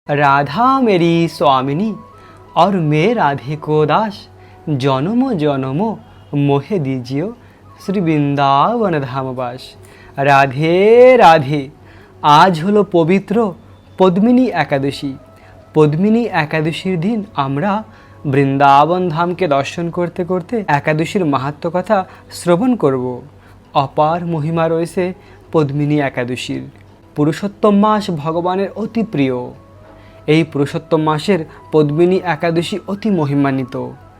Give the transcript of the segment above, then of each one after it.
राधा मेरी स्वामिनी और मैं राधे को दास, जन्म जन्म मोहे दीजियो श्री বৃন্দাবন ধামবাস। রাধে রাধে। আজ হলো পবিত্র পদ্মিনী একাদশী। পদ্মিনী একাদশীর দিন আমরা বৃন্দাবন ধামকে দর্শন করতে করতে একাদশীর মাহাত্ম্য কথা শ্রবণ করব। অপার মহিমা রয়েছে পদ্মিনী একাদশীর। পুরুষোত্তম মাস ভগবানের অতি প্রিয়। এই পুরুষোত্তম মাসের পদ্মিনী একাদশী অতি মহিমান্বিত।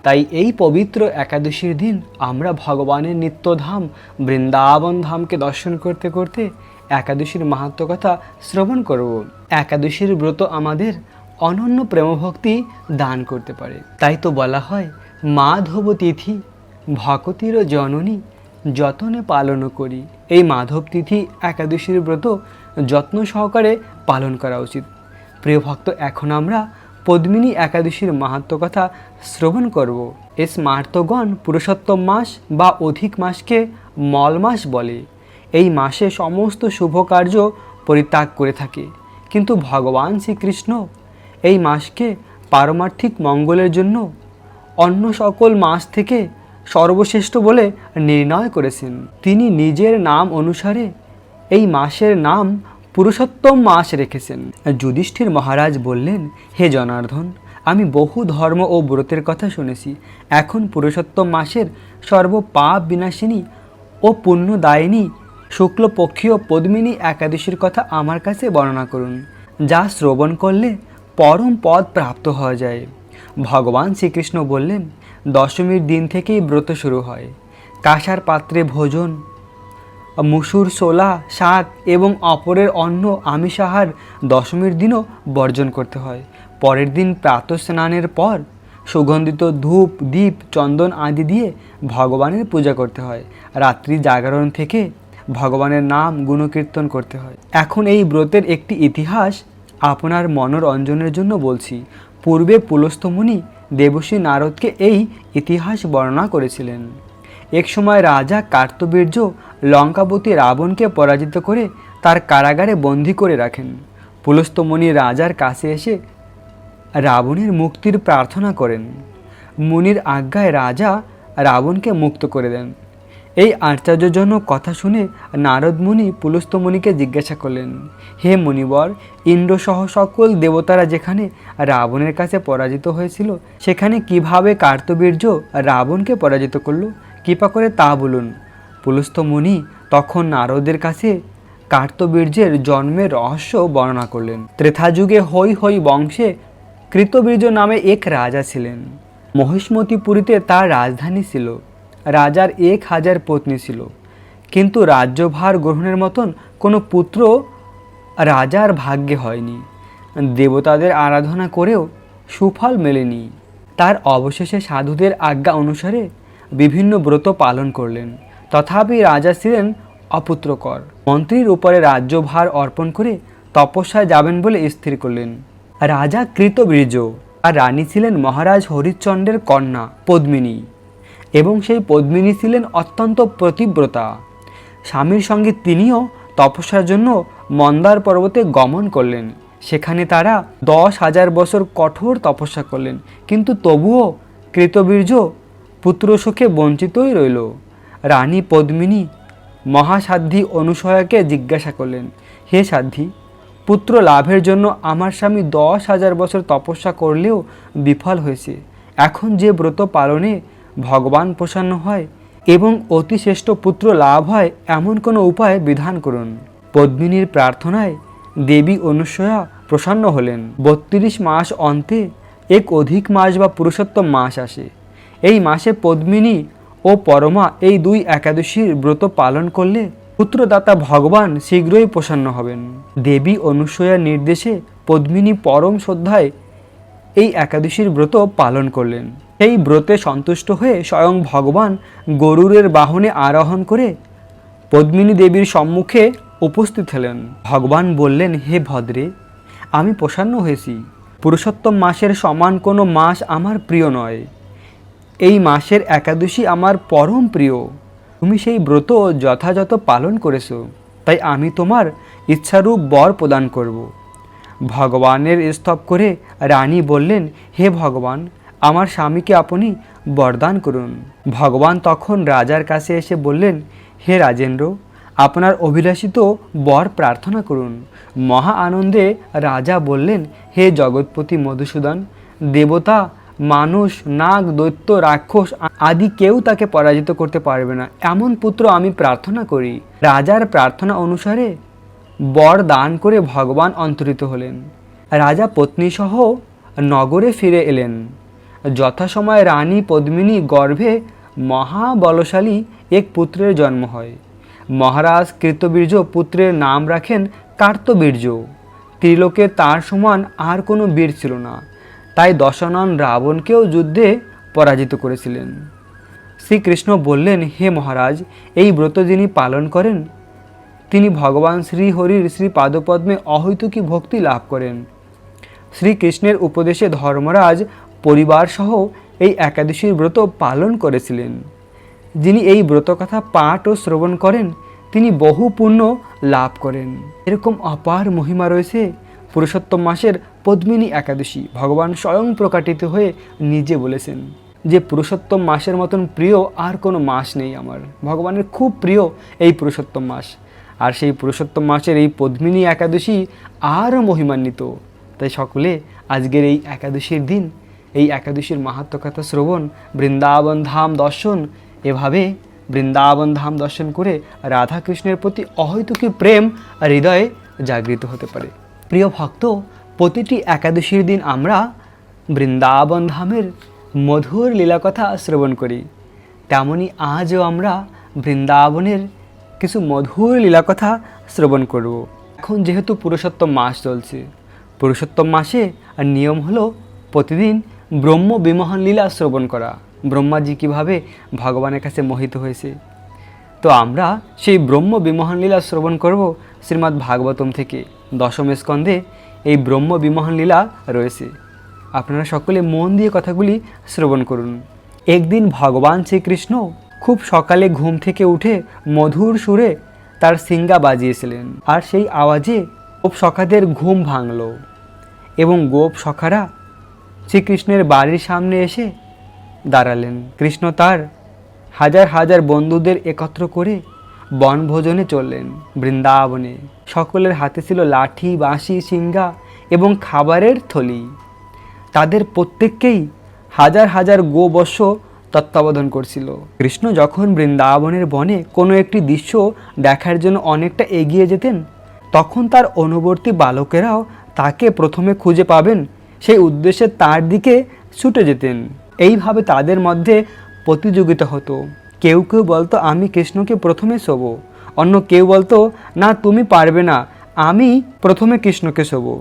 তাই এই পবিত্র একাদশীর দিন আমরা ভগবানের নিত্যধাম বৃন্দাবন ধামকে দর্শন করতে করতে একাদশীর মাহাত্ম্য কথা শ্রবণ করব। একাদশীর ব্রত আমাদের অনন্য প্রেমভক্তি দান করতে পারে। তাই তো বলা হয়, মাধব তিথি ভকতির জননী যতনে পালন করি। এই মাধব তিথি একাদশীর ব্রত যত্ন সহকারে পালন করা উচিত। প্রিয় ভক্ত, এখন আমরা পদ্মিনী একাদশীর মাহাত্ম্য কথা শ্রবণ করব। এই স্মার্তগণ পুরুষোত্তম মাস বা অধিক মাসকে মল মাস বলে। এই মাসে সমস্ত শুভ কার্য পরিত্যাগ করে থাকে, কিন্তু ভগবান শ্রীকৃষ্ণ এই মাসকে পারমার্থিক মঙ্গলের জন্য অন্য সকল মাস থেকে সর্বশ্রেষ্ঠ বলে নির্ণয় করেছেন। তিনি নিজের নাম অনুসারে এই মাসের নাম পুরুষোত্তম মাস রেখেছেন। যুধিষ্ঠির মহারাজ বললেন, হে জনার্দন, আমি বহু ধর্ম ও ব্রতের কথা শুনেছি। এখন পুরুষোত্তম মাসের সর্বপাপ বিনাশিনী ও পুণ্যদায়িনী শুক্লপক্ষীয় পদ্মিনী একাদশীর কথা আমার কাছে বর্ণনা করুন, যা শ্রবণ করলে পরম পদ প্রাপ্ত হওয়া যায়। ভগবান শ্রীকৃষ্ণ বললেন, দশমীর দিন থেকেই ব্রত শুরু হয়। কাঁসার পাত্রে ভোজন, মুসুর, ছোলা, শাক এবং অপরের অন্ন আমিষাহার দশমীর দিনও বর্জন করতে হয়। পরের দিন প্রাতঃ স্নানের পর সুগন্ধিত ধূপ, দীপ, চন্দন আদি দিয়ে ভগবানের পূজা করতে হয়। রাত্রি জাগরণ থেকে ভগবানের নাম গুণকীর্তন করতে হয়। এখন এই ব্রতের একটি ইতিহাস আপনার মনোরঞ্জনের জন্য বলছি। পূর্বে পুলস্ত্য মুনি দেবর্ষি নারদকে এই ইতিহাস বর্ণনা করেছিলেন। এক সময় রাজা কার্তবীর্য লঙ্কাপতি রাবণকে পরাজিত করে তার কারাগারে বন্দী করে রাখেন। পুলস্ত্য মুনি রাজার কাছে এসে রাবণের মুক্তির প্রার্থনা করেন। মুনির আজ্ঞায় রাজা রাবণকে মুক্ত করে দেন। এই আশ্চর্যজনক কথা শুনে নারদ মুনি পুলস্ত্য মুনিকে জিজ্ঞাসা করলেন, হে মুনিবর, ইন্দ্রসহ সকল দেবতারা যেখানে রাবণের কাছে পরাজিত হয়েছিল, সেখানে কিভাবে কার্তবীর্য রাবণকে পরাজিত করল? কৃপা করে তা বলুন। পুলস্ত্য মুনি তখন নারদের কাছে কার্তবীর্যের জন্মের রহস্য বর্ণনা করলেন। ত্রেতাযুগে হৈ হৈ বংশে কৃতবীর্য নামে এক রাজা ছিলেন। মহিষ্মতিপুরীতে তার রাজধানী ছিল। রাজার 1000 পত্নী ছিল, কিন্তু রাজ্যভার গ্রহণের মতন কোনো পুত্র রাজার ভাগ্যে হয়নি। দেবতাদের আরাধনা করেও সুফল মেলেনি। তার অবশেষে সাধুদের আজ্ঞা অনুসারে বিভিন্ন ব্রত পালন করলেন, তথাপি রাজা ছিলেন অপুত্রকর। মন্ত্রীর উপরে রাজ্যভার অর্পণ করে তপস্যায় যাবেন বলে স্থির করলেন। রাজা কৃতবীর্য আর রানী ছিলেন মহারাজ হরিশ্চন্দ্রের কন্যা পদ্মিনী, এবং সেই পদ্মিনী ছিলেন অত্যন্ত প্রতিব্রতা। স্বামীর সঙ্গে তিনিও তপস্যার জন্য মন্দার পর্বতে গমন করলেন। সেখানে তারা 10,000 বছর কঠোর তপস্যা করলেন, কিন্তু তবুও কৃতবীর্য পুত্র সুখে বঞ্চিতই রইল। রানী পদ্মিনী মহাসাধ্বী অনুসয়াকে জিজ্ঞাসা করলেন, হে সাধ্বী, পুত্র লাভের জন্য আমার স্বামী 10,000 বছর তপস্যা করলেও বিফল হয়েছে। এখন যে ব্রত পালনে ভগবান প্রসন্ন হয় এবং অতিশ্রেষ্ঠ পুত্র লাভ হয়, এমন কোনো উপায় বিধান করুন। পদ্মিনীর প্রার্থনায় দেবী অনুসয়া প্রসন্ন হলেন। 32 মাস অন্তে এক অধিক মাস বা পুরুষোত্তম মাস আসে। এই মাসে পদ্মিনী ও পরমা এই দুই একাদশীর ব্রত পালন করলে পুত্রদাতা ভগবান শীঘ্রই প্রসন্ন হবেন। দেবী অনুসয়ার নির্দেশে পদ্মিনী পরম শ্রদ্ধায় এই একাদশীর ব্রত পালন করলেন। এই ব্রতে সন্তুষ্ট হয়ে স্বয়ং ভগবান গরুরের বাহনে আরোহণ করে পদ্মিনী দেবীর সম্মুখে উপস্থিত হলেন। ভগবান বললেন, হে ভদ্রে, আমি প্রসন্ন হয়েছি। পুরুষোত্তম মাসের সমান কোনো মাস আমার প্রিয় নয়। এই মাসের একাদশী আমার পরম প্রিয়। তুমি সেই ব্রত যথাযথ পালন করেছো, তাই আমি তোমার ইচ্ছারূপ বর প্রদান করব। ভগবানের স্তব করে রানী বললেন, হে ভগবান, আমার স্বামীকে আপনি বরদান করুন। ভগবান তখন রাজার কাছে এসে বললেন, হে রাজেন্দ্র, আপনার অভিলাষিত বর প্রার্থনা করুন। মহা আনন্দে রাজা বললেন, হে জগৎপতি মধুসূদন, দেবতা, মানুষ, নাগ, দৈত্য, রাক্ষস আদি কেউ তাকে পরাজিত করতে পারবে না, এমন পুত্র আমি প্রার্থনা করি। রাজার প্রার্থনা অনুসারে বর দান করে ভগবান অন্তরিত হলেন। রাজা পত্নীসহ নগরে ফিরে এলেন। যথাসময়ে রানী পদ্মিনী গর্ভে মহাবলশালী এক পুত্রের জন্ম হয়। মহারাজ কৃতবীর্য পুত্রের নাম রাখেন কার্তবীর্য। ত্রিলোকে তার সমান আর কোনো বীর ছিল না, তাই দশানন রাবণকেও যুদ্ধে পরাজিত করেছিলেন। শ্রীকৃষ্ণ বললেন, হে মহারাজ, এই ব্রত যিনি পালন করেন তিনি ভগবান শ্রীহরির শ্রীপাদপদ্মে অহৈতুকী ভক্তি লাভ করেন। শ্রীকৃষ্ণের উপদেশে ধর্মরাজ পরিবারসহ এই একাদশীর ব্রত পালন করেছিলেন। যিনি এই ব্রতকথা পাঠ ও শ্রবণ করেন তিনি বহু পুণ্য লাভ করেন। এরকম অপার মহিমা রয়েছে পুরুষোত্তম মাসের পদ্মিনী একাদশী। ভগবান স্বয়ং প্রকাটিত হয়ে নিজে বলেছেন যে পুরুষোত্তম মাসের মতন প্রিয় আর কোনো মাস নেই আমার। ভগবানের খুব প্রিয় এই পুরুষোত্তম মাস, আর সেই পুরুষোত্তম মাসের এই পদ্মিনী একাদশী আরও মহিমান্বিত। তাই সকলে আজকের এই একাদশীর দিন এই একাদশীর মাহাত্ম্য কথা শ্রবণ, বৃন্দাবন ধাম দর্শন, এভাবে বৃন্দাবন ধাম দর্শন করে রাধাকৃষ্ণের প্রতি অহৈতুকী প্রেম হৃদয়ে জাগৃত হতে পারে। প্রিয় ভক্ত, প্রতিটি একাদশীর দিন আমরা বৃন্দাবন ধামের মধুর লীলাকথা শ্রবণ করি, তেমনি আজও আমরা বৃন্দাবনের কিছু মধুর লীলাকথা শ্রবণ করব। এখন যেহেতু পুরুষোত্তম মাস চলছে, পুরুষোত্তম মাসে নিয়ম হলো প্রতিদিন ব্রহ্ম বিমোহন লীলা শ্রবণ করা। ব্রহ্মাজি কীভাবে ভগবানের কাছে মোহিত হয়েছে, তো আমরা সেই ব্রহ্ম বিমোহন লীলা শ্রবণ করব শ্রীমদ্ ভাগবতম থেকে। দশম স্কন্ধে এই ব্রহ্ম বিমোহন লীলা রয়েছে। আপনারা সকলে মন দিয়ে কথাগুলি শ্রবণ করুন। একদিন ভগবান শ্রীকৃষ্ণ খুব সকালে ঘুম থেকে উঠে মধুর সুরে তার সিঙ্গা বাজিয়েছিলেন, আর সেই আওয়াজে গোপ সখাদের ঘুম ভাঙল এবং গোপ সখারা শ্রীকৃষ্ণের বাড়ির সামনে এসে দাঁড়ালেন। কৃষ্ণ তার হাজার হাজার বন্ধুদের একত্র করে বনভোজনে চললেন বৃন্দাবনে। সকলের হাতে ছিল লাঠি, বাঁশি, সিঙ্গা এবং খাবারের থলি। তাদের প্রত্যেককেই হাজার হাজার গোবৎস তত্ত্বাবধান করছিল। কৃষ্ণ যখন বৃন্দাবনের বনে কোনো একটি দৃশ্য দেখার জন্য অনেকটা এগিয়ে যেতেন, তখন তার অনুবর্তী বালকেরাও তাকে প্রথমে খুঁজে পাবেন সেই উদ্দেশ্যে তার দিকে ছুটে যেতেন। এইভাবে তাদের মধ্যে প্রতিযোগিতা হতো। কেউ কেউ বলতো আমি কৃষ্ণকে প্রথমে শোবো, অন্য কেউ বলতো না তুমি পারবে না, আমি প্রথমে কৃষ্ণকে শোবো।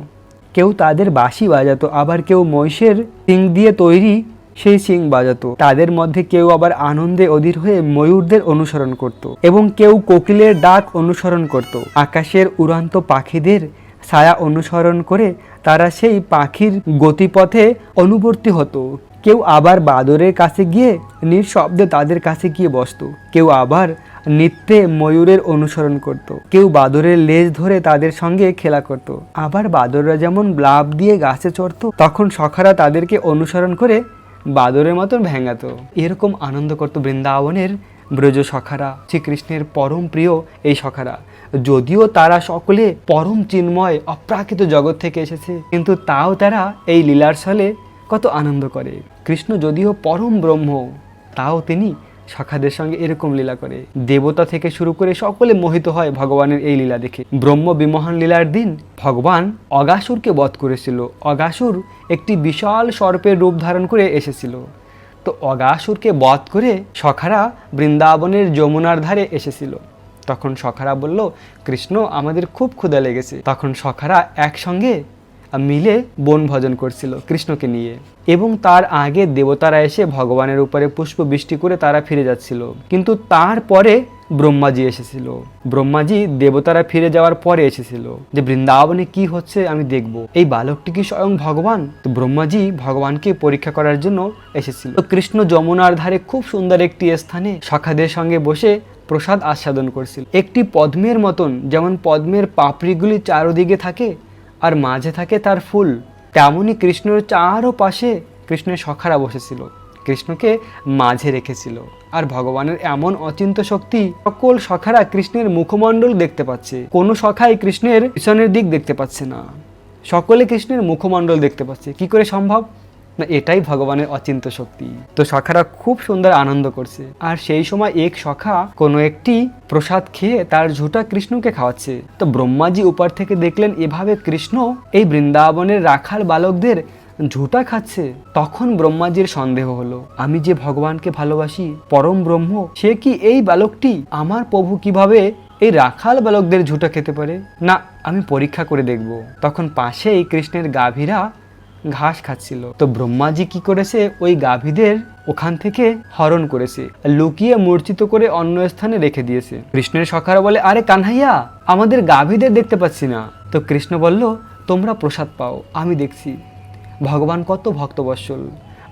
কেউ তাদের বাঁশি বাজাতো, আবার কেউ মহিষের শিং দিয়ে তৈরি সেই শিং বাজাতো। তাদের মধ্যে কেউ আবার আনন্দে অধীর হয়ে ময়ূরদের অনুসরণ করত এবং কেউ কোকিলের ডাক অনুসরণ করত। আকাশের উড়ান্ত পাখিদের ছায়া অনুসরণ করে তারা সেই পাখির গতিপথে অনুবর্তী হতো। কেউ আবার বাদরের কাছে গিয়ে নিঃশব্দে তাদের কাছে গিয়ে বসত। কেউ আবার নৃত্যে ময়ূরের অনুসরণ করত। কেউ বাদরের লেজ ধরে তাদের সঙ্গে খেলা করত। আবার বাদররা যেমন লাফ দিয়ে গাছে চড়ত, তখন সখারা তাদেরকে অনুসরণ করে বাদরের মতন ভেঙাতো। এরকম আনন্দ করত বৃন্দাবনের ব্রজ সখারা, শ্রীকৃষ্ণের পরম প্রিয় এই সখারা। যদিও তারা সকলে পরম চিন্ময় অপ্রাকৃত জগৎ থেকে এসেছে, কিন্তু তাও তারা এই লীলার ছলে কত আনন্দ করে। কৃষ্ণ যদিও পরম ব্রহ্ম, তাও তিনি সখাদের সঙ্গে এরকম লীলা করে। দেবতা থেকে শুরু করে সকলে মোহিত হয় ভগবানের এই লীলা দেখে। ব্রহ্ম বিমোহন লীলার দিন ভগবান অগাসুরকে বধ করেছিল। অগাসুর একটি বিশাল সর্পের রূপ ধারণ করে এসেছিল। তো অগাসুরকে বধ করে সখারা বৃন্দাবনের যমুনার ধারে এসেছিল। তখন সখারা বলল, কৃষ্ণ আমাদের খুব ক্ষুধা লেগেছে। তখন সখারা একসঙ্গে মিলে বনভোজন করছিল কৃষ্ণকে নিয়ে, এবং তার আগে দেবতারা এসে ভগবানের উপরে পুষ্প বৃষ্টি করে তারা ফিরে যাচ্ছিল। কিন্তু তারপরে ব্রহ্মাজি এসেছিল। ব্রহ্মাজি দেবতারা ফিরে যাওয়ার পরে এসেছিল যে বৃন্দাবনে কি হচ্ছে আমি দেখব, এই বালকটি কি স্বয়ং ভগবান? তো ব্রহ্মাজি ভগবানকে পরীক্ষা করার জন্য এসেছিল। তো কৃষ্ণ যমুনার ধারে খুব সুন্দর একটি স্থানে সখাদের সঙ্গে বসে প্রসাদ আস্বাদন করছিল। একটি পদ্মের মতন, যেমন পদ্মের পাপড়িগুলি চারদিকে থাকে, আর মাঝে থাকে তার ফুল। তেমনই কৃষ্ণের চারও পাশে কৃষ্ণের সখারা বসেছিল, কৃষ্ণকে মাঝে রেখেছিল। আর ভগবানের এমন অচিন্ত্য শক্তি, সকল সখারা কৃষ্ণের মুখমণ্ডল দেখতে পাচ্ছে, কোনো সখাই কৃষ্ণের পিছনের দিক দেখতে পাচ্ছে না, সকলে কৃষ্ণের মুখমণ্ডল দেখতে পাচ্ছে। কি করে সম্ভব? না, এটাই ভগবানের অচিন্ত্য শক্তি। তো সখারা খুব সুন্দর আনন্দ করছে। আর সেই সময় এক সখা কোনো একটি প্রসাদ খেয়ে তার ঝুঁটা কৃষ্ণকে খাওয়াচ্ছে। তো ব্রহ্মাজি উপর থেকে দেখলেন এভাবে কৃষ্ণ এই বৃন্দাবনের রাখাল বালকদের ঝুঁটা খাচ্ছে। তখন ব্রহ্মাজির সন্দেহ হলো, আমি যে ভগবানকে ভালোবাসি, পরম ব্রহ্ম, সে কি এই বালকটি, আমার প্রভু কিভাবে এই রাখাল বালকদের ঝুঁটা খেতে পারে? না, আমি পরীক্ষা করে দেখব। তখন পাশেই কৃষ্ণের গাভীরা ঘাস খাচ্ছিল। তো ব্রহ্মাজি কি করেছে, ওই গাভীদের ওখান থেকে হরণ করেছে, লুকিয়ে মূর্ছিত করে অন্য স্থানে রেখে দিয়েছে। কৃষ্ণের সখারা বলে, আরে কানহাইয়া, আমাদের গাভীদের দেখতে পাচ্ছি না। তো কৃষ্ণ বলল, তোমরা প্রসাদ পাও, আমি দেখছি। ভগবান কত ভক্তবৎসল,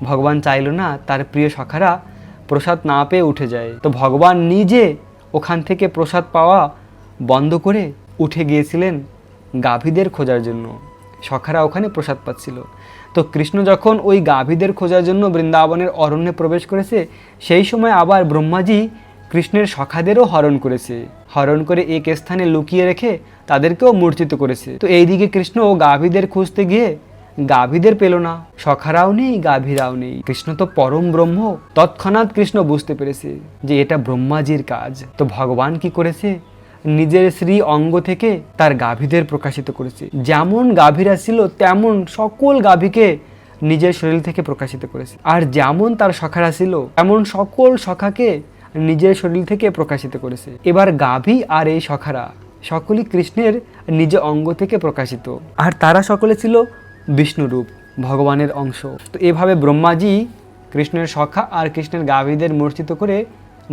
ভগবান চাইল না তার প্রিয় সখারা প্রসাদ না পেয়ে উঠে যায়। তো ভগবান নিজে ওখান থেকে প্রসাদ পাওয়া বন্ধ করে উঠে গিয়েছিলেন গাভীদের খোঁজার জন্য। সখারা ওখানে প্রসাদ পাচ্ছিল। তো কৃষ্ণ যখন ওই গাভীদের খোঁজার জন্য বৃন্দাবনের অরণ্যে প্রবেশ করেছে, সেই সময় আবার ব্রহ্মাজি কৃষ্ণের সখাদেরও হরণ করেছে, হরণ করে এক স্থানে লুকিয়ে রেখে তাদেরকেও মূর্ছিত করেছে। তো এইদিকে কৃষ্ণ গাভীদের খুঁজতে গিয়ে গাভীদের পেল না, সখারাও নেই, গাভীরাও নেই। কৃষ্ণ তো পরম ব্রহ্ম। তৎক্ষণাৎ কৃষ্ণ বুঝতে পেরেছে যে এটা ব্রহ্মাজির কাজ। তো ভগবান কি করেছে, নিজের শ্রী অঙ্গ থেকে তার গাভীদের প্রকাশিত করেছে। যেমন গাভীরা ছিল তেমন সকল গাভীকে নিজের শরীর থেকে প্রকাশিত করেছে। আর যেমন তার সখারা ছিল তেমন সকল সখাকে নিজের শরীর থেকে প্রকাশিত করেছে। এবার গাভী আর এই সখারা সকলেই কৃষ্ণের নিজ অঙ্গ থেকে প্রকাশিত। আর তারা সকলে ছিল বিষ্ণুরূপ, ভগবানের অংশ। তো এভাবে ব্রহ্মাজি কৃষ্ণের সখা আর কৃষ্ণের গাভীদের মূর্ছিত করে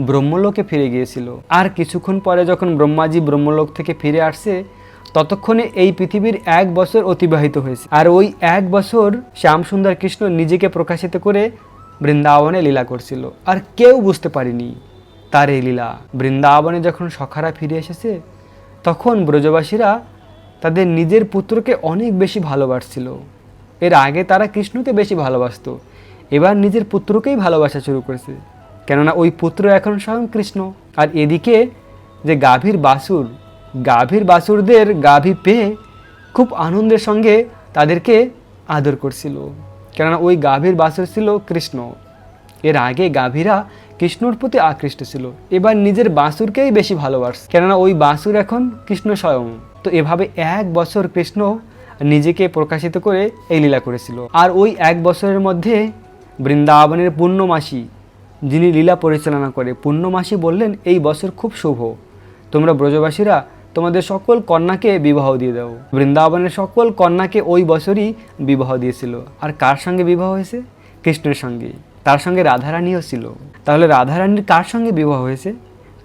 ব্রহ্মলোকে ফিরে গিয়েছিল। আর কিছুক্ষণ পরে যখন ব্রহ্মাজি ব্রহ্মলোক থেকে ফিরে আসছে, ততক্ষণে এই পৃথিবীর 1 বছর অতিবাহিত হয়েছে। আর ওই 1 বছর শ্যামসুন্দর কৃষ্ণ নিজেকে প্রকাশিত করে বৃন্দাবনে লীলা করছিল। আর কেউ বুঝতে পারেনি তার এই লীলা। বৃন্দাবনে যখন সখারা ফিরে এসেছে, তখন ব্রজবাসীরা তাদের নিজের পুত্রকে অনেক বেশি ভালোবাসছিল। এর আগে তারা কৃষ্ণকে বেশি ভালোবাসত, এবার নিজের পুত্রকেই ভালোবাসা শুরু করেছে, কেননা ওই পুত্র এখন স্বয়ং কৃষ্ণ। আর এদিকে যে গাভীর বাছুরদের গাভী পেয়ে খুব আনন্দের সঙ্গে তাদেরকে আদর করছিল, কেননা ওই গাভীর বাছুর ছিল কৃষ্ণ। এর আগে গাভীরা কৃষ্ণর প্রতি আকৃষ্ট ছিল, এবার নিজের বাছুরকেই বেশি ভালোবাসে, কেননা ওই বাছুর এখন কৃষ্ণ স্বয়ং। তো এভাবে 1 বছর কৃষ্ণ নিজেকে প্রকাশিত করে এই লীলা করেছিল। আর ওই 1 বছরের মধ্যে বৃন্দাবনের পূর্ণমাসী, যিনি লীলা পরিচালনা করে, পূর্ণমাসী বললেন, এই বছর খুব শুভ, তোমরা ব্রজবাসীরা তোমাদের সকল কন্যাকে বিবাহ দিয়ে দাও। বৃন্দাবনের সকল কন্যাকে ওই বছরই বিবাহ দিয়েছিল। আর কার সঙ্গে বিবাহ হয়েছে? কৃষ্ণের সঙ্গে। তার সঙ্গে রাধারানীও ছিল। তাহলে রাধারানীর কার সঙ্গে বিবাহ হয়েছে?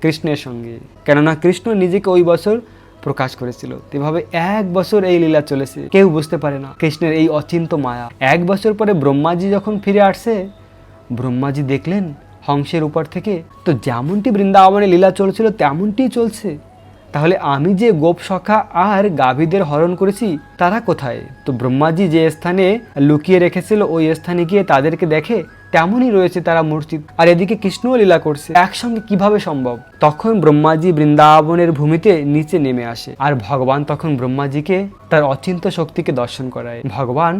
কৃষ্ণের সঙ্গে, কেননা কৃষ্ণ নিজেকে ওই বছর প্রকাশ করেছিল। এভাবে 1 বছর এই লীলা চলেছে, কেউ বুঝতে পারে না কৃষ্ণের এই অচিন্ত মায়া। 1 বছর পরে ব্রহ্মাজি যখন ফিরে আসছে, ব্রহ্মাজি দেখলেন হংসের উপর থেকে, তো যেমনটি বৃন্দাবনে লীলা চলছিল তেমনটিই চলছে। তাহলে আমি যে গোপ সখা আর গাভীদের হরণ করেছি তারা কোথায়? তো ব্রহ্মাজি যে স্থানে লুকিয়ে রেখেছিল ওই স্থানে গিয়ে তাদেরকে দেখে তেমনই রয়েছে তারা মূর্ছিত। আর এদিকে কৃষ্ণও লীলা করছে, একসঙ্গে কিভাবে সম্ভব? তখন ব্রহ্মাজি বৃন্দাবনের ভূমিতে নিচে নেমে আসে। আর ভগবান তখন ব্রহ্মাজিকে তার অচিন্ত শক্তিকে দর্শন করায়। ভগবান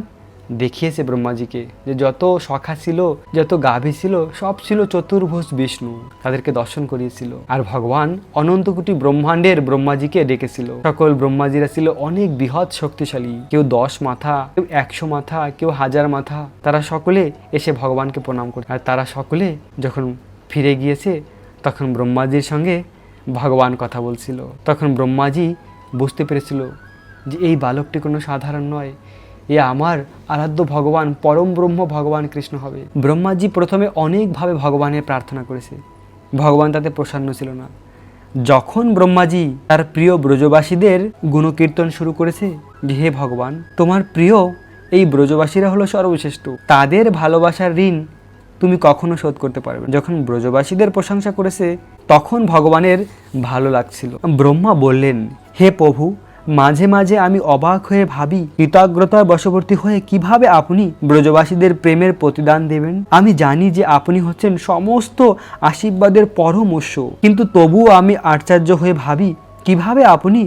দেখিয়েছে ব্রহ্মাজিকে যে যত সখা ছিল, যত গাভী ছিল, সব ছিল চতুর্ভুজ বিষ্ণু, তাদেরকে দর্শন করিয়েছিল। আর ভগবান অনন্ত কোটি ব্রহ্মাণ্ডের ব্রহ্মাজিকে ডেকেছিল। সকল ব্রহ্মাজিরা ছিল অনেক বৃহৎ শক্তিশালী, কেউ 10 মাথা, কেউ 100 মাথা, কেউ 1000 মাথা। তারা সকলে এসে ভগবানকে প্রণাম করে। আর তারা সকলে যখন ফিরে গিয়েছে, তখন ব্রহ্মাজির সঙ্গে ভগবান কথা বলছিল। তখন ব্রহ্মাজি বুঝতে পেরেছিল যে এই বালকটি কোনো সাধারণ নয়, এ আমার আরাধ্য ভগবান, পরম ব্রহ্ম ভগবান কৃষ্ণ হবে। ব্রহ্মাজি প্রথমে অনেকভাবে ভগবানের প্রার্থনা করেছে, ভগবান তাতে প্রসন্ন ছিল না। যখন ব্রহ্মাজি তার প্রিয় ব্রজবাসীদের গুণকীর্তন শুরু করেছে যে হে ভগবান, তোমার প্রিয় এই ব্রজবাসীরা হলো সর্বশ্রেষ্ঠ, তাদের ভালোবাসার ঋণ তুমি কখনো শোধ করতে পারবে। যখন ব্রজবাসীদের প্রশংসা করেছে তখন ভগবানের ভালো লাগছিল। ব্রহ্মা বললেন, হে প্রভু, মাঝে মাঝে আমি অবাক হয়ে ভাবি, কৃতজ্ঞতার বশবর্তী হয়ে কিভাবে আপনি ব্রজবাসীদের প্রেমের প্রতিদান দেবেন। আমি জানি যে আপনি হচ্ছেন সমস্ত আশীর্বাদের পরম উৎস, কিন্তু তবুও আমি আশ্চর্য হয়ে ভাবি কিভাবে আপনি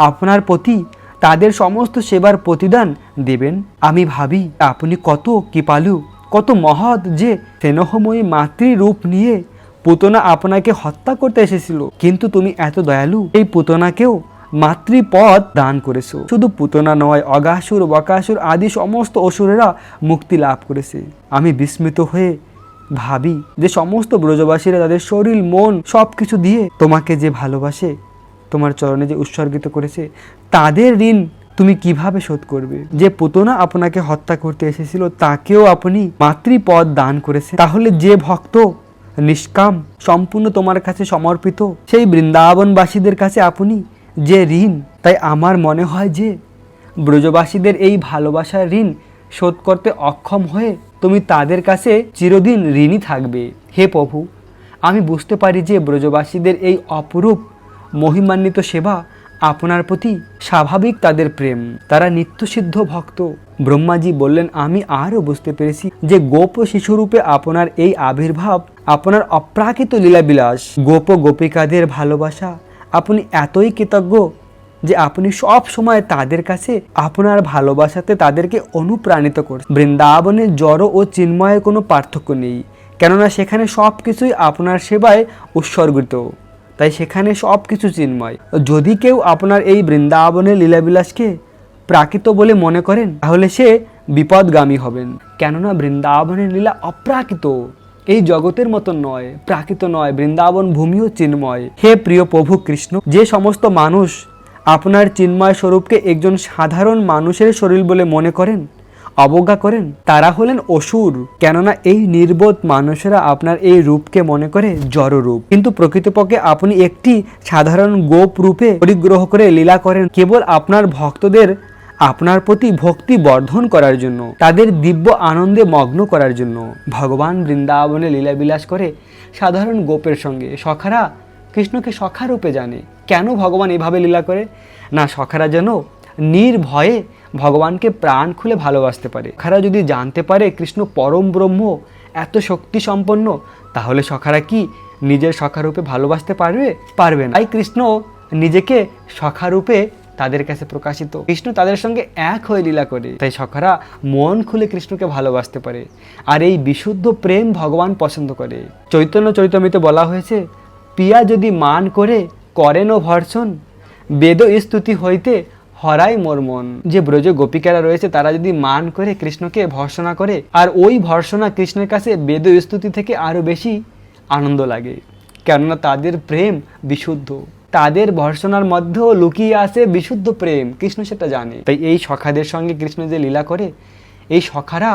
আপনার প্রতি তাদের সমস্ত সেবার প্রতিদান দেবেন। আমি ভাবি আপনি কত কৃপালু, কত মহৎ, যে স্নেহময়ী মাতৃরূপ নিয়ে পুতনা আপনাকে হত্যা করতে এসেছিল, কিন্তু তুমি এত দয়ালু, এই পুতনাকেও মাতৃপদ দান করেছো। শুধু পুতনা নয়, অগাসুর, বকাসুর আদি সমস্ত অসুরেরা মুক্তি লাভ করেছে। আমি বিস্মিত হয়ে ভাবি যে সমস্ত ব্রজবাসীরা তাদের শরীর, মন সবকিছু দিয়ে তোমাকে যে ভালোবাসে, তোমার চরণে যে উৎসর্গিত করেছে, তাদের ঋণ তুমি কিভাবে শোধ করবে? যে পুতনা আপনাকে হত্যা করতে এসেছিল তাকেও আপনি মাতৃপদ দান করেছে, তাহলে যে ভক্ত নিষ্কাম, সম্পূর্ণ তোমার কাছে সমর্পিত, সেই বৃন্দাবনবাসীদের কাছে আপনি যে ঋণ, তাই আমার মনে হয় যে ব্রজবাসীদের এই ভালোবাসার ঋণ শোধ করতে অক্ষম হয়ে তুমি তাদের কাছে চিরদিন ঋণী থাকবে। হে প্রভু, আমি বুঝতে পারি যে ব্রজবাসীদের এই অপরূপ মহিমান্বিত সেবা আপনার প্রতি স্বাভাবিক, তাদের প্রেম, তারা নিত্যসিদ্ধ ভক্ত। ব্রহ্মাজি বললেন, আমি আরও বুঝতে পেরেছি যে গোপ শিশুরূপে আপনার এই আবির্ভাব আপনার অপ্রাকৃত লীলাবিলাস, গোপ গোপিকাদের ভালোবাসা। আপনি এতই কৃতজ্ঞ যে আপনি সব সময় তাদের কাছে আপনার ভালোবাসাতে তাদেরকে অনুপ্রাণিত করছেন। বৃন্দাবনে জড় ও চিন্ময়ের কোনো পার্থক্য নেই, কেননা সেখানে সব কিছুই আপনার সেবায় উৎসর্গিত, তাই সেখানে সব কিছু চিন্ময়। যদি কেউ আপনার এই বৃন্দাবনের লীলাবিলাসকে প্রাকৃত বলে মনে করেন, তাহলে সে বিপদগামী হবেন, কেননা বৃন্দাবনের লীলা অপ্রাকৃত, এই জগতের মতন নয়, প্রাকৃত নয়। বৃন্দাবন ভূমিও চিন্ময়। হে প্রিয় প্রভু কৃষ্ণ, যে সমস্ত মানুষ আপনার চিন্ময় স্বরূপকে একজন সাধারণ মানুষের শরীর বলে মনে করেন, অবজ্ঞা করেন, তারা হলেন অসুর, কেননা এই নির্বোধ মানুষেরা আপনার এই রূপকে মনে করে জড় রূপ, কিন্তু প্রকৃতপক্ষে আপনি একটি সাধারণ গোপ রূপে পরিগ্রহ করে লীলা করেন, কেবল আপনার ভক্তদের আপনার প্রতি ভক্তি বর্ধন করার জন্য, তাদের দিব্য আনন্দে মগ্ন করার জন্য। ভগবান বৃন্দাবনে লীলাবিলাস করে সাধারণ গোপের সঙ্গে। সখারা কৃষ্ণকে সখা রূপে জানে। কেন ভগবান এভাবে লীলা করে? না, সখারা যেন নির্ভয়ে ভগবানকে প্রাণ খুলে ভালোবাসতে পারে। সখারা যদি জানতে পারে কৃষ্ণ পরম ব্রহ্ম, এত শক্তি সম্পন্ন, তাহলে সখারা কি নিজের সখারূপে ভালোবাসতে পারবে? পারবে না। তাই কৃষ্ণ নিজেকে সখারূপে তাদের কাছে প্রকাশিত, কৃষ্ণ তাদের সঙ্গে এক হয়ে লীলা করে, তাই সখারা মন খুলে কৃষ্ণকে ভালোবাসতে পারে। আর এই বিশুদ্ধ প্রেম ভগবান পছন্দ করে। চৈতন্য চরিতামৃতে বলা হয়েছে, পিয়া যদি মান করে করেন ও ভর্ষণ, বেদ স্তুতি হইতে হরাই মোর মন। যে ব্রজ গোপিকারা রয়েছে তারা যদি মান করে কৃষ্ণকে ভর্ষণা করে, আর ওই ভর্ষণা কৃষ্ণের কাছে বেদ স্তুতি থেকে আরও বেশি আনন্দ লাগে, কেননা তাদের প্রেম বিশুদ্ধ, তাদের ভর্ষণার মধ্যেও লুকিয়ে আছে বিশুদ্ধ প্রেম, কৃষ্ণ সেটা জানে। তাই এই সখাদের সঙ্গে কৃষ্ণ যে লীলা করে, এই সখারা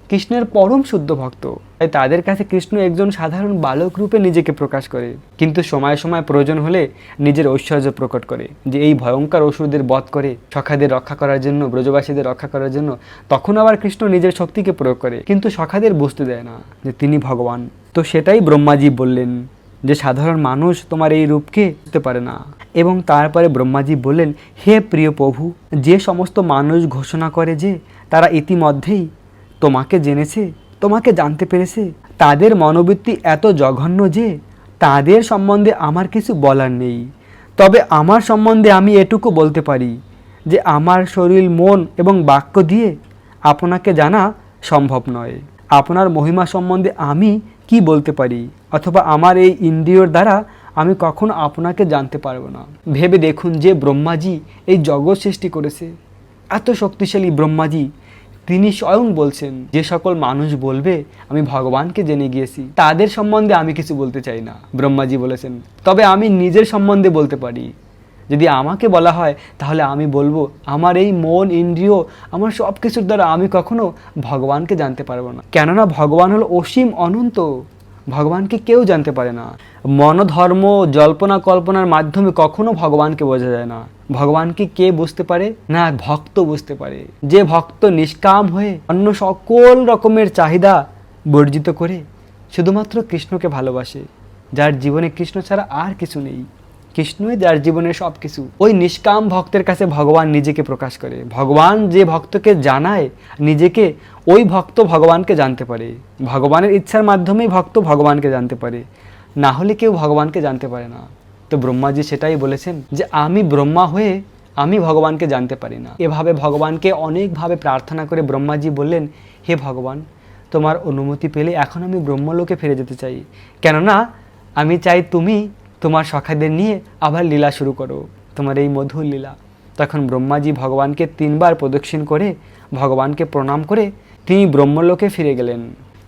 কৃষ্ণের পরম শুদ্ধ ভক্ত, তাই তাদের কাছে কৃষ্ণ একজন সাধারণ বালক রূপে নিজেকে প্রকাশ করে, কিন্তু সময় সময় প্রয়োজন হলে নিজের ঐশ্বর্য প্রকট করে, যে এই ভয়ঙ্কর অসুরদের বধ করে সখাদের রক্ষা করার জন্য, ব্রজবাসীদের রক্ষা করার জন্য। তখন আবার কৃষ্ণ নিজের শক্তিকে প্রয়োগ করে, কিন্তু সখাদের বুঝতে দেয় না যে তিনি ভগবান। তো সেটাই ব্রহ্মাজি বললেন যে সাধারণ মানুষ তোমার এই রূপকে বুঝতে পারে না। এবং তারপরে ব্রহ্মাজি বললেন, হে প্রিয় প্রভু, যে সমস্ত মানুষ ঘোষণা করে যে তারা ইতিমধ্যেই তোমাকে জেনেছে, তোমাকে জানতে পেরেছে, তাদের মনোবৃত্তি এত জঘন্য যে তাদের সম্বন্ধে আমার কিছু বলার নেই। তবে আমার সম্বন্ধে আমি এটুকু বলতে পারি যে আমার শরীর, মন এবং বাক্য দিয়ে আপনাকে জানা সম্ভব নয়। আপনার মহিমা সম্বন্ধে আমি কি বলতে পারি, অথবা আমার এই ইন্দ্রিয়র দ্বারা আমি কখনো আপনাকে জানতে পারবো না। ভেবে দেখুন যে ব্রহ্মাজি এই জগৎ সৃষ্টি করেছে, এত শক্তিশালী ব্রহ্মাজি, তিনি স্বয়ং বলছেন যে সকল মানুষ বলবে আমি ভগবানকে জেনে গিয়েছি, তাদের সম্বন্ধে আমি কিছু বলতে চাই না। ব্রহ্মাজি বলেছেন, তবে আমি নিজের সম্বন্ধে বলতে পারি। যদি আমাকে বলা হয় তাহলে আমি বলবো আমার এই মন, ইন্দ্রিয়, আমার সব কিছুর দ্বারা আমি কখনো ভগবানকে জানতে পারবো না, কেননা ভগবান হলো অসীম, অনন্ত। ভগবানকে কেউ জানতে পারে না। মনোধর্ম, জল্পনা কল্পনার মাধ্যমে কখনো ভগবানকে বোঝা যায় না। ভগবানকে কে বুঝতে পারে? না, ভক্ত বুঝতে পারে। যে ভক্ত নিষ্কাম হয়ে অন্য সকল রকমের চাহিদা বর্জিত করে শুধুমাত্র কৃষ্ণকে ভালোবাসে, যার জীবনে কৃষ্ণ ছাড়া আর কিছু নেই, কৃষ্ণই যার জীবনের সব কিছু। ওই নিষ্কাম ভক্তের কাছে ভগবান নিজেকে প্রকাশ করে। ভগবান যে ভক্তকে জানায় নিজেকে, ওই ভক্ত ভগবানকে জানতে পারে। ভগবানের ইচ্ছার মাধ্যমেই ভক্ত ভগবানকে জানতে পারে, না হলে কেউ ভগবানকে জানতে পারে না। তো ব্রহ্মাজি সেটাই বলেছেন যে আমি ব্রহ্মা হয়ে আমি ভগবানকে জানতে পারি না। এভাবে ভগবানকে অনেকভাবে প্রার্থনা করে ব্রহ্মাজি বললেন, হে ভগবান, তোমার অনুমতি পেলে এখন আমি ব্রহ্মলোকে ফিরে যেতে চাই। কেননা আমি চাই তুমি তোমার সখাদের নিয়ে আবার লীলা শুরু করো, তোমার এই মধুর লীলা। তখন ব্রহ্মাজি ভগবানকে 3 বার প্রদক্ষিণ করে ভগবানকে প্রণাম করে তিনি ব্রহ্মলোকে ফিরে গেলেন।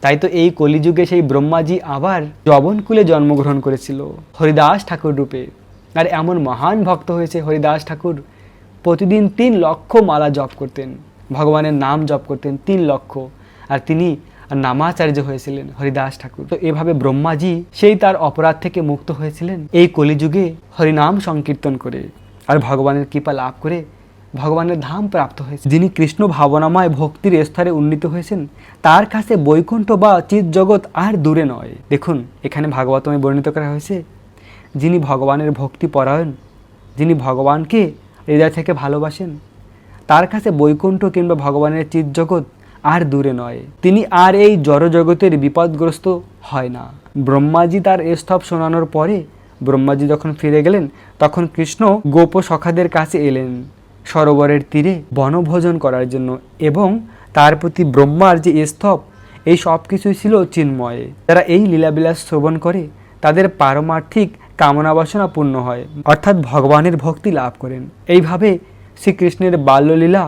তাই তো এই কলিযুগে সেই ব্রহ্মাজি আবার যবনকুলে জন্মগ্রহণ করেছিল হরিদাস ঠাকুর রূপে। আর এমন মহান ভক্ত হয়েছে হরিদাস ঠাকুর, প্রতিদিন 3 লক্ষ মালা জপ করতেন, ভগবানের নাম জপ করতেন 3 লক্ষ। আর তিনি নামাচার্য হয়েছিলেন হরিদাস ঠাকুর। তো এভাবে ব্রহ্মাজি সেই তার অপরাধ থেকে মুক্ত হয়েছিলেন এই কলিযুগে হরিনাম সংকীর্তন করে, আর ভগবানের কৃপা লাভ করে ভগবানের ধাম প্রাপ্ত হয়েছে। যিনি কৃষ্ণ ভাবনাময় ভক্তির স্তরে উন্নীত হয়েছেন, তার কাছে বৈকুণ্ঠ বা চিৎ জগৎ আর দূরে নয়। দেখুন এখানে ভাগবতমে বর্ণিত করা হয়েছে, যিনি ভগবানের ভক্তি পরায়ণ, যিনি ভগবানকে হৃদয় থেকে ভালোবাসেন, তার কাছে বৈকুণ্ঠ কিংবা ভগবানের চিৎ জগৎ আর দূরে নয়। তিনি আর এই জড়জগতের বিপদগ্রস্ত হয় না। ব্রহ্মাজি তার স্তব শোনানোর পরে ব্রহ্মাজি যখন ফিরে গেলেন, তখন কৃষ্ণ গোপ সখাদের কাছে এলেন সরোবরের তীরে বনভোজন করার জন্য, এবং তার প্রতি ব্রহ্মার যে স্তব, এই সব কিছুই ছিল চিন্ময়। যারা এই লীলাবিলাস শ্রবণ করে তাদের পারমার্থিক কামনা বাসনা পূর্ণ হয়, অর্থাৎ ভগবানের ভক্তি লাভ করেন। এইভাবে শ্রীকৃষ্ণের বাল্যলীলা,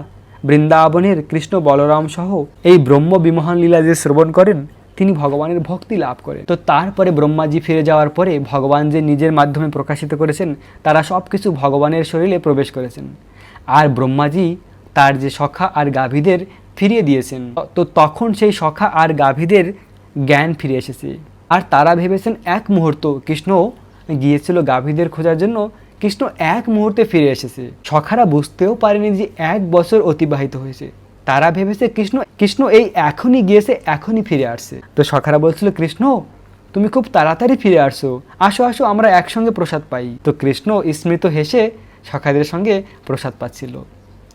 বৃন্দাবনের কৃষ্ণ বলরাম সহ এই ব্রহ্ম বিমোহন লীলা যে শ্রবণ করেন, তিনি ভগবানের ভক্তি লাভ করেন। তো তারপরে ব্রহ্মাজি ফিরে যাওয়ার পরে ভগবান যে নিজের মাধ্যমে প্রকাশিত করেছেন, তারা সব কিছু ভগবানের শরীরে প্রবেশ করেছেন। আর ব্রহ্মাজি তার যে সখা আর গাভীদের ফিরিয়ে দিয়েছেন। তো তখন সেই সখা আর গাভীদের জ্ঞান ফিরে এসেছে, আর তারা ভেবেছেন এক মুহূর্ত কৃষ্ণ গিয়েছিল গাভীদের খোঁজার জন্য, কৃষ্ণ এক মুহূর্তে ফিরে এসেছে। সখারা বুঝতেও পারেনি যে 1 বছর অতিবাহিত হয়েছে। তারা ভেবেছে কৃষ্ণ এই এখনই গিয়েছে, এখনই ফিরে আসছে। তো সখারা বলছিল, কৃষ্ণ তুমি খুব তাড়াতাড়ি ফিরে আসছো, আসো আসো আমরা একসঙ্গে প্রসাদ পাই। তো কৃষ্ণ স্মৃত হেসে সখাদের সঙ্গে প্রসাদ পাচ্ছিল।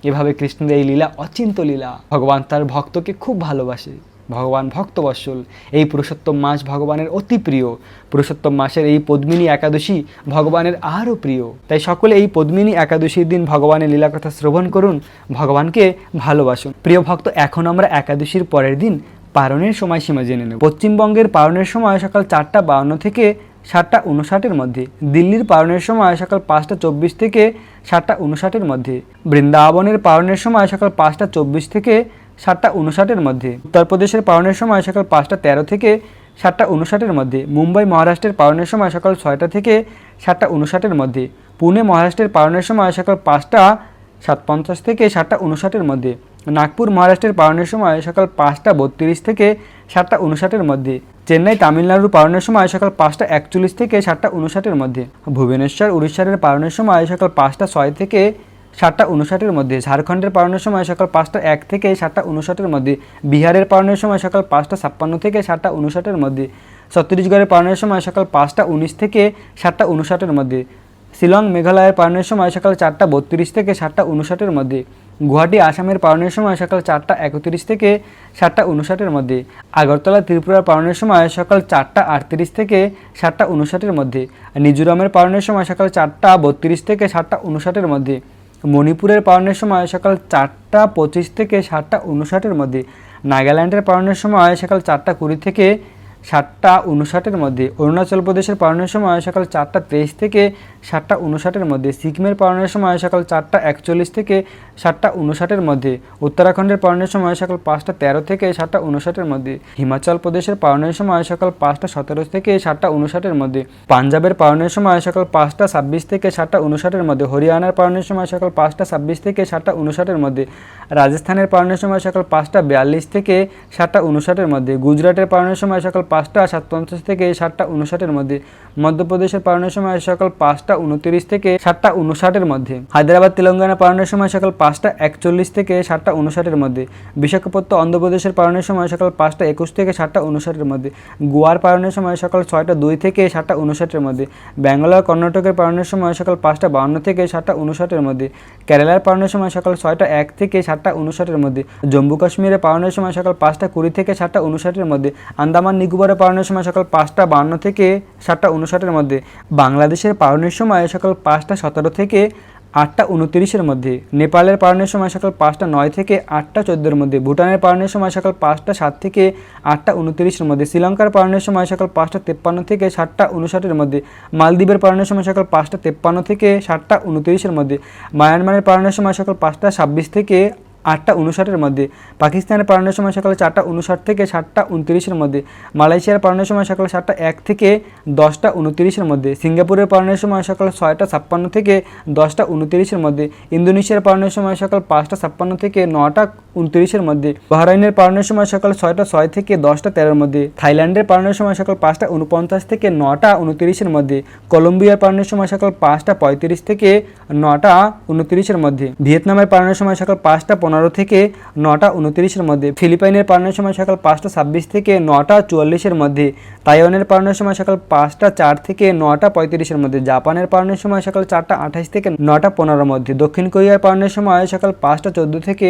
এভাবে কৃষ্ণের এই লীলা অচিন্ত লীলা। ভগবান তার ভক্তকে খুব ভালোবাসে, ভগবান ভক্তবৎসল। এই পুরুষোত্তম মাস ভগবানের অতি প্রিয়। পুরুষোত্তম মাসের এই পদ্মিনী একাদশী ভগবানের আরও প্রিয়। তাই সকলে এই পদ্মিনী একাদশীর দিন ভগবানের লীলা কথা শ্রবণ করুন, ভগবানকে ভালোবাসুন। প্রিয় ভক্ত, এখন আমরা একাদশীর পরের দিন পারণের সময়সীমা জেনে নেব। পশ্চিমবঙ্গের পারণের সময় সকাল 4:52 থেকে 7:59 মধ্যে, দিল্লির পারণের সময় সকাল 5:24 থেকে 7:59 মধ্যে, বৃন্দাবনের পারণের সময় সকাল 5:24 থেকে 7:59 মধ্যে, উত্তরপ্রদেশের পারণের সময় সকাল 5:13 থেকে 7:59 মধ্যে, মুম্বাই মহারাষ্ট্রের পারণের সময় সকাল 6টা থেকে 7:59 মধ্যে, পুনে মহারাষ্ট্রের পারণের সময় সকাল 5:57 থেকে 7:59 মধ্যে, নাগপুর মহারাষ্ট্রের পারণের সময় সকাল 5:32 থেকে 7:59 মধ্যে, চেন্নাই তামিলনাড়ুর পারণের সময় সকাল 5:41 থেকে 7:59 মধ্যে, ভুবনেশ্বর উড়িষ্যার পারণের সময় সকাল 5:06 থেকে 7:59 মধ্যে, ঝাড়খণ্ডের পারণের সময় সকাল 5:01 থেকে 7:59 মধ্যে, বিহারের পারণের সময় সকাল 5:56 থেকে 7:59 মধ্যে, ছত্তিশগড়ের পারণের সময় সকাল 5:19 থেকে 7:59 মধ্যে, শিলং মেঘালয়ের পারণের সময় সকাল 4:32 থেকে 7:59 মধ্যে, গুয়াহাটি আসামের পারণের সময় সকাল 4:31 থেকে 7:59 মধ্যে, আগরতলা ত্রিপুরার পারণের সময় সকাল 4:38 থেকে 7:59 মধ্যে, মিজোরামের পারণের সময় সকাল 4:32 থেকে 7:59 মধ্যে, মণিপুরের পারণের সময় সকাল 4:25 থেকে 7:59 মধ্যে, নাগাল্যান্ডের পারণের সময় সকাল 4:20 থেকে 7:59 মধ্যে, অরুণাচল প্রদেশের পারণের সময় সকাল 4:23 থেকে 7:59 মধ্যে, সিকিমের পারণের সময় সকাল 4:41 থেকে 7:59 মধ্যে, উত্তরাখণ্ডের পারণের সময় সকাল 5:13 থেকে 7:59 মধ্যে, হিমাচল প্রদেশের পারণের সময় সকাল 5:17 থেকে 7:59 মধ্যে, পাঞ্জাবের পারণের সময় সকাল 5:26 থেকে 7:59 মধ্যে, হরিয়ানার পারণের সময় সকাল 5:26 থেকে 7:59 মধ্যে, রাজস্থানের পারণের সময় সকাল 5:42 থেকে 7:59 মধ্যে, গুজরাটের পারণের সময় সকাল 5টা 57 থেকে 7টা 59-এর মধ্যে, মধ্যপ্রদেশের পালনের সময় সকাল 5টা 29 থেকে 7টা 59-এর মধ্যে, হায়দ্রাবাদ তেলেঙ্গানা পালনের সময় সকাল 5টা 41 থেকে 7টা 59-এর মধ্যে, বিশাখাপত্তনম অন্ধ্রপ্রদেশের পালনের সময় সকাল 5টা 21 থেকে 7টা 59-এর মধ্যে, গোয়ার পালনের সময় সকাল 6টা 2 থেকে 7টা 59-এর মধ্যে, ব্যাঙ্গালোর কর্ণাটকের পালনের সময় সকাল 5টা 52 থেকে 7টা 59-এর মধ্যে, কেরালার পালনের সময় সকাল 6টা 1 থেকে 7টা 59-এর মধ্যে, জম্মু কাশ্মীরে পালনের সময় সকাল 5টা 20 থেকে 7টা 59-এর মধ্যে, আন্দামান নিকোবরে পালনের সময় সকাল 5টা 52 থেকে 7টা 59-এর মধ্যে, বাংলাদেশের পালনের সময় সকাল 5টা 17 থেকে 8টা 29-এর মধ্যে, নেপালের পালনের সময় সকাল 5টা 9 থেকে 8টা 14-এর মধ্যে, ভুটানের পালনের সময় সকাল 5টা 7 থেকে 8টা 29-এর মধ্যে, শ্রীলঙ্কার পালনের সময় সকাল 5টা 53 থেকে 7টা 59-এর মধ্যে, মালদ্বীপের পালনের সময় সকাল 5টা 53 থেকে 7টা 29-এর মধ্যে, মায়ানমারের পালনের সময় সকাল 5টা 26 থেকে 8টা 59-এর মধ্যে, পাকিস্তানের পালনের সময় সকাল 4টা 59 থেকে 7টা 29-এর মধ্যে, মালয়েশিয়ার পালনের সময় সকাল 7টা 1 থেকে 10টা 29-এর মধ্যে, সিঙ্গাপুরের পালনের সময় সকাল 6টা 56 থেকে 10টা 29-এর মধ্যে, ইন্দোনেশিয়ার পালনের সময় সকাল 5টা 56 থেকে 9টা 29-এর মধ্যে, বাহরাইনের পালনের সময় সকাল 6টা 6 থেকে 10টা 13-এর মধ্যে, থাইল্যান্ডের পালনের সময় সকাল 5টা 49 থেকে 9টা 29-এর মধ্যে, কলম্বিয়ার পালনের সময় সকাল 5টা 35 থেকে 9টা 29-এর মধ্যে, ভিয়েতনামের পালনের সময় সকাল 5টা 15 থেকে 9টা 29-এর মধ্যে, ফিলিপাইনের পালনের সময় সকাল 5টা 26 থেকে 9টা 44-এর মধ্যে, তাইওয়ানের পালনের সময় সকাল 5টা 4 থেকে 9টা 35-এর মধ্যে, জাপানের পালনের সময় সকাল 4টা 28 থেকে 9টা 15-এর মধ্যে, দক্ষিণ কোরিয়ার পালনের সময় সকাল 5টা 14 থেকে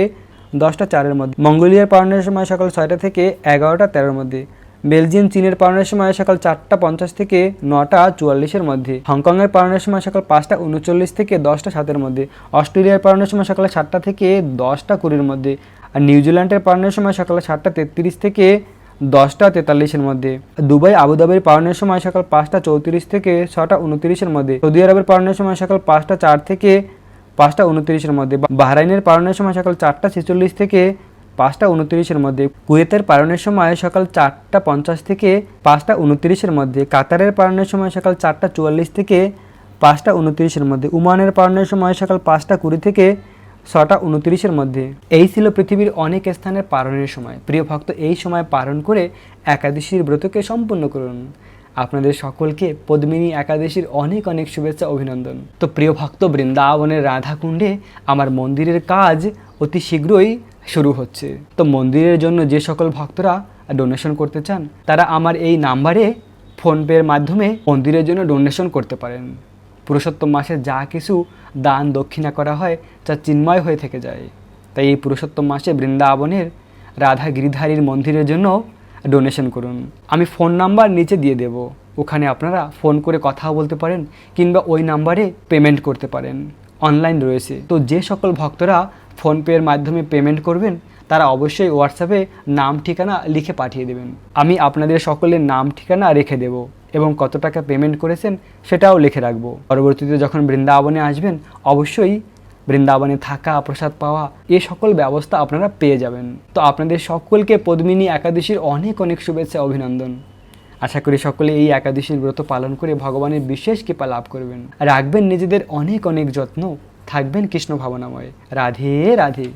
10টা 4-এর মধ্যে, মঙ্গোলিয়ার পালনের সময় সকাল 6টা থেকে 11টা 13-এর মধ্যে, বেলজিয়াম চীনের পালনের সময় সকাল 4টা 50 থেকে 9টা 44-এর মধ্যে, হংকংয়ের পালনের সময় সকাল 5টা 39 থেকে 10টা 7-এর মধ্যে, অস্ট্রেলিয়ার পালনের সময় সকাল 7টা থেকে 10টা 20-এর মধ্যে, আর নিউজিল্যান্ডের পালনের সময় সকাল 7টা 33 থেকে 10টা 43-এর মধ্যে, দুবাই আবুধাবির পালনের সময় সকাল 5টা 34 থেকে 6টা 29-এর মধ্যে, সৌদি আরবের পালনের সময় সকাল 5টা 4 থেকে 5টা 29-এর মধ্যে, বাহরাইনের পালনের সময় সকাল 4টা 46 থেকে 5টা 29-এর মধ্যে, কুয়েতের পালনের সময় সকাল 4টা 50 থেকে 5টা 29-এর মধ্যে, কাতারের পালনের সময় সকাল 4টা 44 থেকে 5টা 29-এর মধ্যে, ওমানের পালনের সময় সকাল 5টা 20 থেকে 6টা 29-এর মধ্যে। এই ছিল পৃথিবীর অনেক স্থানের পালনের সময়। প্রিয় ভক্ত, এই সময় পালন করে একাদশীর ব্রতকে সম্পূর্ণ করুন। আপনাদের সকলকে পদ্মিনী একাদশীর অনেক অনেক শুভেচ্ছা, অভিনন্দন। তো প্রিয় ভক্ত, বৃন্দাবনের রাধাকুণ্ডে আমার মন্দিরের কাজ অতি শীঘ্রই শুরু হচ্ছে। তো মন্দিরের জন্য যে সকল ভক্তরা ডোনেশন করতে চান তারা আমার এই নাম্বারে ফোনপের মাধ্যমে মন্দিরের জন্য ডোনেশন করতে পারেন। পুরুষোত্তম মাসে যা কিছু দান দক্ষিণা করা হয় যা চিন্ময় হয়ে থেকে যায়। তাই এই পুরুষোত্তম মাসে বৃন্দাবনের রাধা গিরিধারীর মন্দিরের জন্য ডোনেশন করুন। আমি ফোন নাম্বার নিচে দিয়ে দেব, ওখানে আপনারা ফোন করে কথা বলতে পারেন কিংবা ওই নাম্বারে পেমেন্ট করতে পারেন। অনলাইন রয়েছে। তো যে সকল ভক্তরা ফোনপের মাধ্যমে পেমেন্ট করবেন তারা অবশ্যই হোয়াটসঅ্যাপে নাম ঠিকানা লিখে পাঠিয়ে দেবেন। আমি আপনাদের সকলের নাম ঠিকানা রেখে দেব এবং কত টাকা পেমেন্ট করেছেন সেটাও লিখে রাখবো। পরবর্তীতে যখন বৃন্দাবনে আসবেন অবশ্যই বৃন্দাবনে থাকা, প্রসাদ পাওয়া, এই সকল ব্যবস্থা আপনারা পেয়ে যাবেন। তো আপনাদের সকলকে পদ্মিনী একাদশীর অনেক অনেক শুভেচ্ছা, অভিনন্দন। আশা করি সকলে এই একাদশীর ব্রত পালন করে ভগবানের বিশেষ কৃপা লাভ করবেন। রাখবেন নিজেদের অনেক অনেক যত্ন, থাকবেন কৃষ্ণ ভাবনাময়। রাধে রাধে।